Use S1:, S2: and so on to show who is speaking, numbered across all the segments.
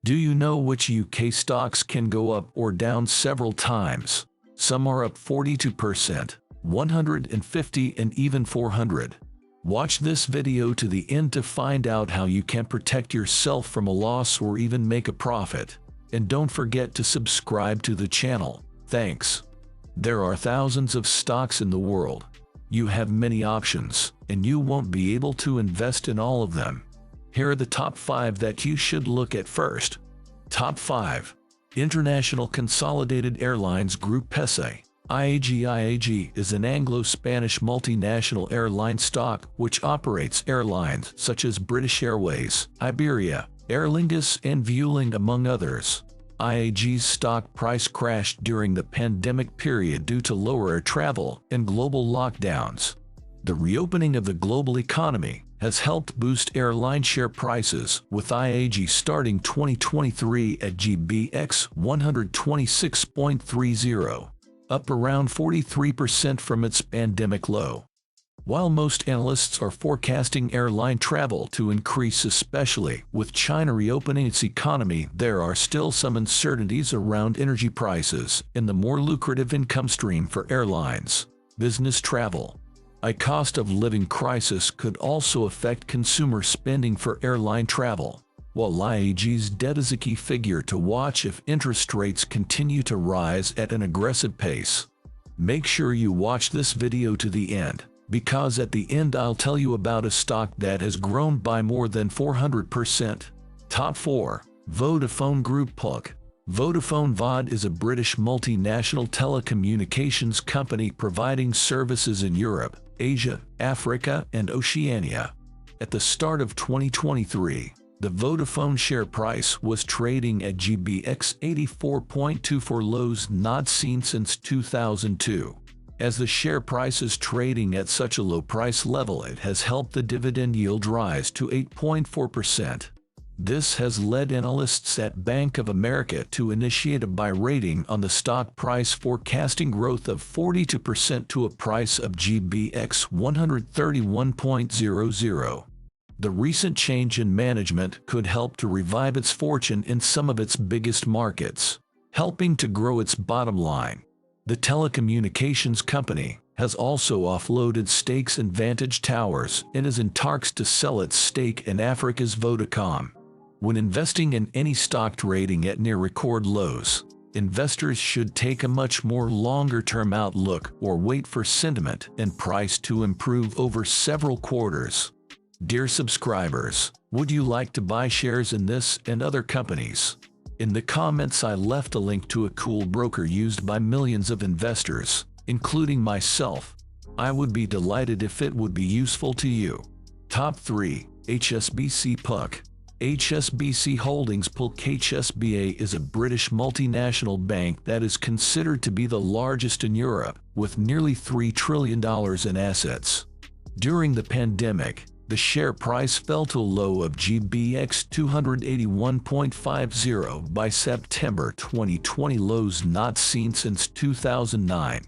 S1: Do you know which UK stocks can go up or down several times? Some are up 42%, 150 and even 400. Watch this video to the end to find out how you can protect yourself from a loss or even make a profit. And don't forget to subscribe to the channel. Thanks. There are thousands of stocks in the world. You have many options, and you won't be able to invest in all of them. Here are the top 5 that you should look at first. Top 5. International Consolidated Airlines Group PESA. IAG is an Anglo-Spanish multinational airline stock which operates airlines such as British Airways, Iberia, Aer Lingus and Vueling among others. IAG's stock price crashed during the pandemic period due to lower air travel and global lockdowns. The reopening of the global economy has helped boost airline share prices, with IAG starting 2023 at GBX 126.30, up around 43% from its pandemic low. While most analysts are forecasting airline travel to increase, especially with China reopening its economy, there are still some uncertainties around energy prices and the more lucrative income stream for airlines, business travel. A cost of living crisis could also affect consumer spending for airline travel, while IAG's debt is a key figure to watch if interest rates continue to rise at an aggressive pace. Make sure you watch this video to the end, because at the end I'll tell you about a stock that has grown by more than 400%. Top 4. Vodafone Group PLC. Vodafone VOD is a British multinational telecommunications company providing services in Europe, Asia, Africa, and Oceania. At the start of 2023, the Vodafone share price was trading at GBX 84.24, lows not seen since 2002. As the share price is trading at such a low price level, it has helped the dividend yield rise to 8.4%. This has led analysts at Bank of America to initiate a buy rating on the stock price, forecasting growth of 42% to a price of GBX 131.00. The recent change in management could help to revive its fortune in some of its biggest markets, helping to grow its bottom line. The telecommunications company has also offloaded stakes in Vantage Towers and is in talks to sell its stake in Africa's Vodacom. When investing in any stock trading at near record lows, investors should take a much more longer-term outlook or wait for sentiment and price to improve over several quarters. Dear subscribers, would you like to buy shares in this and other companies? In the comments I left a link to a cool broker used by millions of investors, including myself. I would be delighted if it would be useful to you. Top 3. HSBC PLC. HSBC Holdings PLC. HSBA is a British multinational bank that is considered to be the largest in Europe, with nearly $3 trillion in assets. During the pandemic, the share price fell to a low of GBX 281.50 by September 2020, lows not seen since 2009.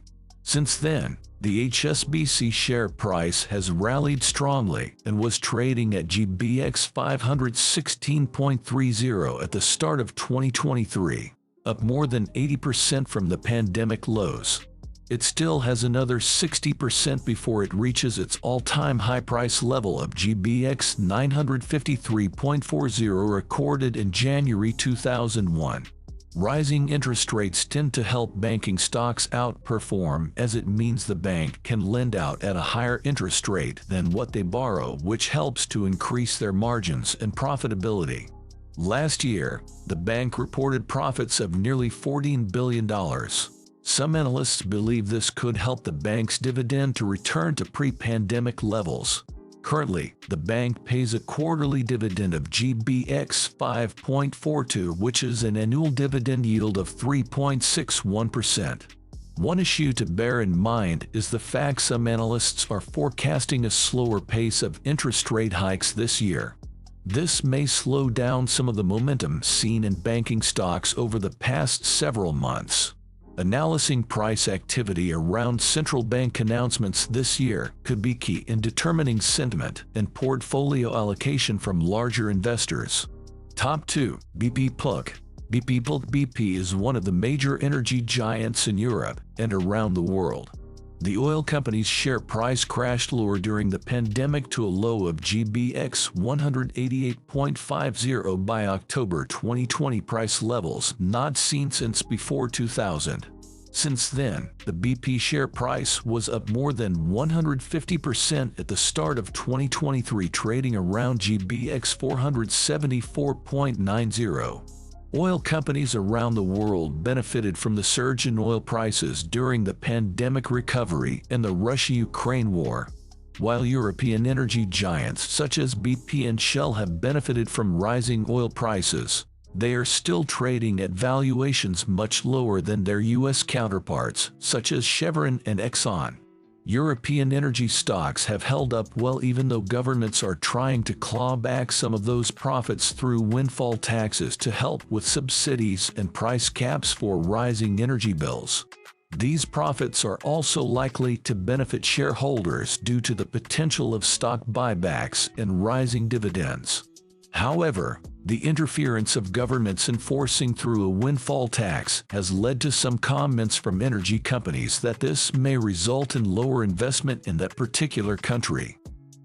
S1: Since then, the HSBC share price has rallied strongly and was trading at GBX 516.30 at the start of 2023, up more than 80% from the pandemic lows. It still has another 60% before it reaches its all-time high price level of GBX 953.40 recorded in January 2001. Rising interest rates tend to help banking stocks outperform, as it means the bank can lend out at a higher interest rate than what they borrow, which helps to increase their margins and profitability. Last year, the bank reported profits of nearly $14 billion. Some analysts believe this could help the bank's dividend to return to pre-pandemic levels. Currently, the bank pays a quarterly dividend of GBX 5.42, which is an annual dividend yield of 3.61%. One issue to bear in mind is the fact some analysts are forecasting a slower pace of interest rate hikes this year. This may slow down some of the momentum seen in banking stocks over the past several months. Analyzing price activity around central bank announcements this year could be key in determining sentiment and portfolio allocation from larger investors. Top 2. BP Plc. BP Plc. BP is one of the major energy giants in Europe and around the world. The oil company's share price crashed lower during the pandemic to a low of GBX 188.50 by October 2020, price levels not seen since before 2000. Since then, the BP share price was up more than 150% at the start of 2023, trading around GBX 474.90. Oil companies around the world benefited from the surge in oil prices during the pandemic recovery and the Russia-Ukraine war. While European energy giants such as BP and Shell have benefited from rising oil prices, they are still trading at valuations much lower than their U.S. counterparts, such as Chevron and Exxon. European energy stocks have held up well even though governments are trying to claw back some of those profits through windfall taxes to help with subsidies and price caps for rising energy bills. These profits are also likely to benefit shareholders due to the potential of stock buybacks and rising dividends. However, the interference of governments enforcing through a windfall tax has led to some comments from energy companies that this may result in lower investment in that particular country.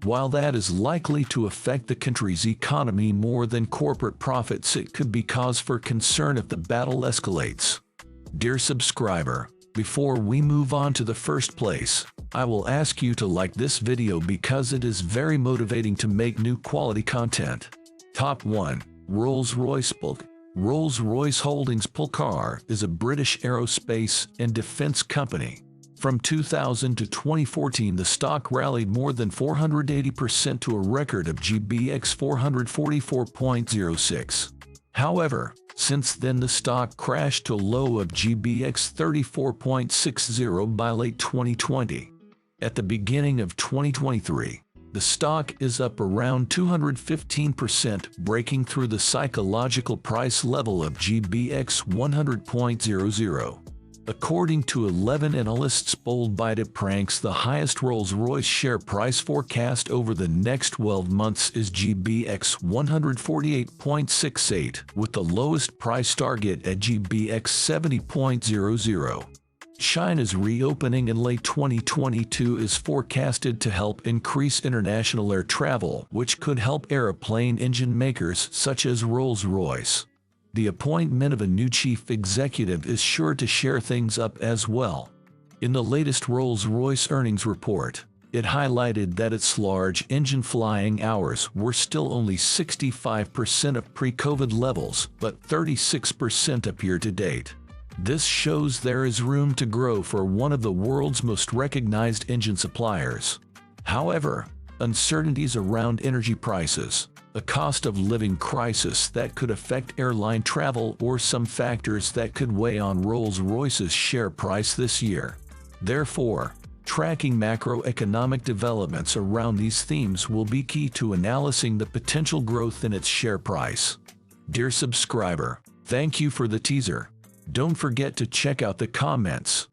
S1: While that is likely to affect the country's economy more than corporate profits, it could be cause for concern if the battle escalates. Dear subscriber, before we move on to the first place, I will ask you to like this video because it is very motivating to make new quality content. Top 1. Rolls-Royce Plc. Rolls-Royce Holdings Plc is a British aerospace and defense company. From 2000 to 2014, the stock rallied more than 480% to a record of GBX 444.06. However, since then the stock crashed to a low of GBX 34.60 by late 2020. At the beginning of 2023, the stock is up around 215%, breaking through the psychological price level of GBX 100.00. According to 11 analysts polled by ranks, the highest Rolls-Royce share price forecast over the next 12 months is GBX 148.68, with the lowest price target at GBX 70.00. China's reopening in late 2022 is forecasted to help increase international air travel, which could help airplane engine makers such as Rolls-Royce. The appointment of a new chief executive is sure to share things up as well. In the latest Rolls-Royce earnings report, it highlighted that its large engine flying hours were still only 65% of pre-COVID levels, but 36% up year to date. This shows there is room to grow for one of the world's most recognized engine suppliers. However, uncertainties around energy prices, a cost of living crisis that could affect airline travel, or some factors that could weigh on Rolls-Royce's share price this year. Therefore, tracking macroeconomic developments around these themes will be key to analyzing the potential growth in its share price. Dear subscriber, thank you for the teaser. Don't forget to check out the comments.